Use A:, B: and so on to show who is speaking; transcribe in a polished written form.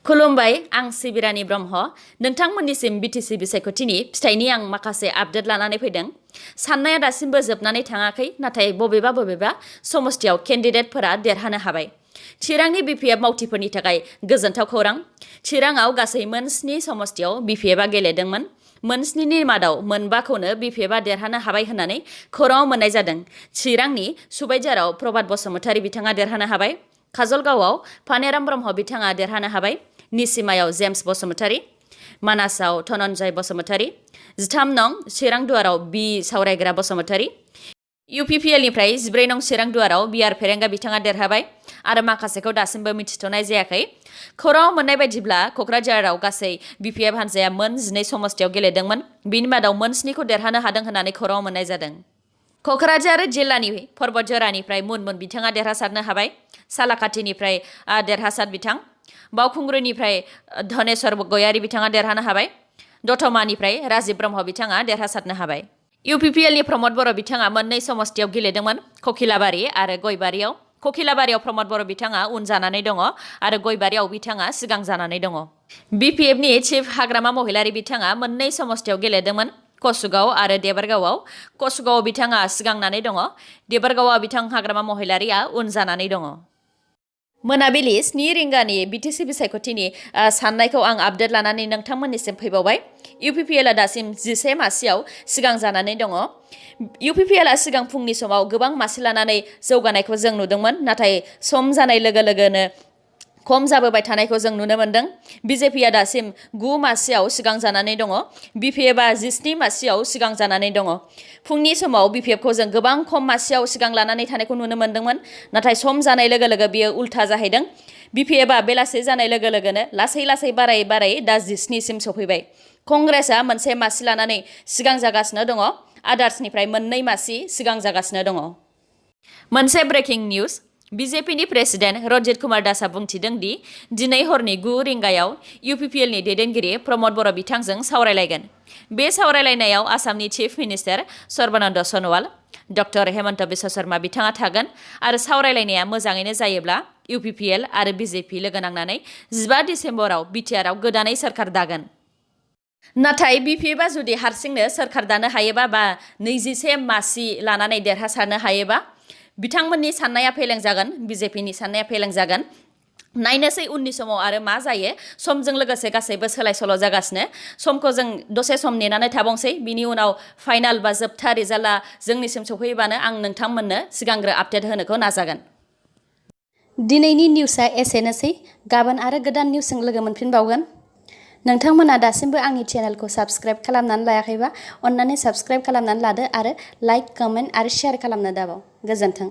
A: खुलुमबाय आं सिबिरानि ब्रह्म नोंथांमोननिसिम बिटिसि बिसायख'थिनि फिथाइनि आं माखासे आपडेट लानानै फैदों। साननाया दासिमबो जोबनानै थाङाखै नाथाय बबेबा समस्थियाव केन्डिडेटफोरा देरहानो हाबाय। चिरांनि बिपिएफ मावथिफोरनि थाखाय गोजोनथाव खौरां। चिराङाव गासै मोन 7 समस्थियाव बिपिएफआ गेलेदोंमोन। मोन 7नि मादाव मोनबाखौनो बिपिएफआ देरहानो हाबाय होननानै खौराङाव मोननाय जादों। चिरांनि सुबाइजाराव प्रभात बसुमतारी बिथाङा देरहानो हाबाय। काजलगावआव फानेराम ब्रह्म बिथाङा देरहानो हाबाय। निसिमायाव जेम्स बसुमतारी, मानासाव धनन्जय बसुमतारी, 13 नं चिरां दुवाराव बि सावरायग्रा बसुमतारी, इउपिपिएलनिफ्राय 14 नं चिरां दुवाराव बिआर फेरेंगा बिथाङा देरहाबाय आरो माखासेखौ दासिमबो मिथिथ'नाय जायाखै। खौराङाव मोननाय बायदिब्ला क'क्राझाराव गासै बिपिएफ हान्जाया मोन 12 समस्थियाव गेलेदोंमोन। बिनि मादाव मोन 7खौ देरहानो हादों होननानै खौराङाव मोननाय जादों। क'क्राझार जिल्लानि पर्बतजरानिफ्राय मुनमुन बिथाङा देरहासारनो हाबाय। सालाकाथिनिफ्राय देरहासार बिथां, बावखुंग्रिनिफ्राय धनेश्वर गयारी बिथाङा देरहानो हाबाय। दतमानिफ्राय राजिब ब्रह्म बिथाङा देरहासारनो हाबाय। इउपिपिएलनि प्रमद बर' बिथाङा मोन 2 समस्थियाव गेलेदोंमोन, ककिलाबारि आरो गयबारियाव। ककिलाबारियाव प्रमद बर' बिथाङा उन जानानै दङ आरो गयबारियाव बिथाङा सिगां जानानै दङ। बिपिएफनि चिफ हाग्रामा महिलारि बिथाङा मोन 2 समस्थियाव गेलेदोंमोन, कसुगाव आरो देबरगावआव। कसुगावआव बिथाङा सिगांनानै दङ, देबरगावआव बिथां हाग्रामा महिलारिया उन जानानै दङ। मोनाबिलि 7 रिंगानि बिटिसि बिसायख'थिनि साननायखौ आं आपडेट लानानै नोंथांमोननिसिम फैबावबाय। इउपिपिएलआ दासिम 11 मासियाव सिगां जानानै दङ। इउपिपिएलआ सिगां फुंनि समाव गोबां मासि लानानै जौगानायखौ जों नुदोंमोन, नाथाय सम जानाय लोगो लोगोनो खम जाबोबाय थानायखौ जों नुनो मोनदों। बिजेपिआ दासिम 9 मासियाव सिगां जानानै दङ। बिपिएफआ 17 मासियाव सिगां जानानै दङ। फुंनि समाव बिपिएफखौ जों गोबां खम मासियाव सिगां लानानै थानायखौ नुनो मोनदोंमोन, नाथाय सम जानाय लोगो लोगो बियो उल्था जाहैदों। बिपिएफआ बेलासि जानाय लोगो लोगोनो लासै बारायै दा 17 सिम सफैबाय। कंग्रेसआ मोनसे मासि लानानै सिगां जागासिनो दङ। आदार्सनिफ्राय मोन 2 मासि सिगां जागासिनो दङ। मोनसे ब्रेकिं निउज। बिजेपिनि प्रेसिडेन्ट रन्जित कुमार दासआ बुंथिदों दि दिनै हरनि 9 रिंगायाव इउपिपिएलनि दैदेनगिरि प्रमद बर' बिथांजों सावरायलायगोन। बे सावरायलायनायाव आसामनि chief minister Sarbananda Sonowal, doctor Hemant Biswa Sharma बिथाङा थागोन आरो सावरायलायनाया मोजाङैनो जायोब्ला इउपिपिएल आरो बिजेपि लोगो नांनानै 15 डिसेम्बराव बिटिआरआव गोदानै सोरखार दागोन। नाथाय बिपिएफआ जुदि हारसिंनो सोरखार दानो हायोबा बा 21 मासि लानानै देरहासारनो हायोबा बिथांमोननि साननाया फेलें जागोन, बिजेपिनि साननाया फेलें जागोन। नायनोसै उननि समाव आरो मा जायो। समजों लोगोसे गासैबो सोलाय सोल' जागासिनो। समखौ जों दसे सम नेनानै थाबावसै। बिनि उनाव फाइनाल बा जोबथा रिजाल्टआ जोंनिसिम सफैबानो आं नोंथांमोननो सिगांग्रो आपडेट होनोखौ नाजागोन।
B: दिनैनि निउसआ एसेनोसै। गाबोन आरो गोदान निउसजों लोगो मोनफिनबावगोन। नोंथांमोना दासिमबो आंनि चेनेलखौ साबस्क्राइब खालामनानै लायाखैबा अन्नानै साबस्क्राइब खालामनानै लादो आरो लाइक, कमेन्ट आरो शेयार खालामनो दाबाव। गोजोन्थों।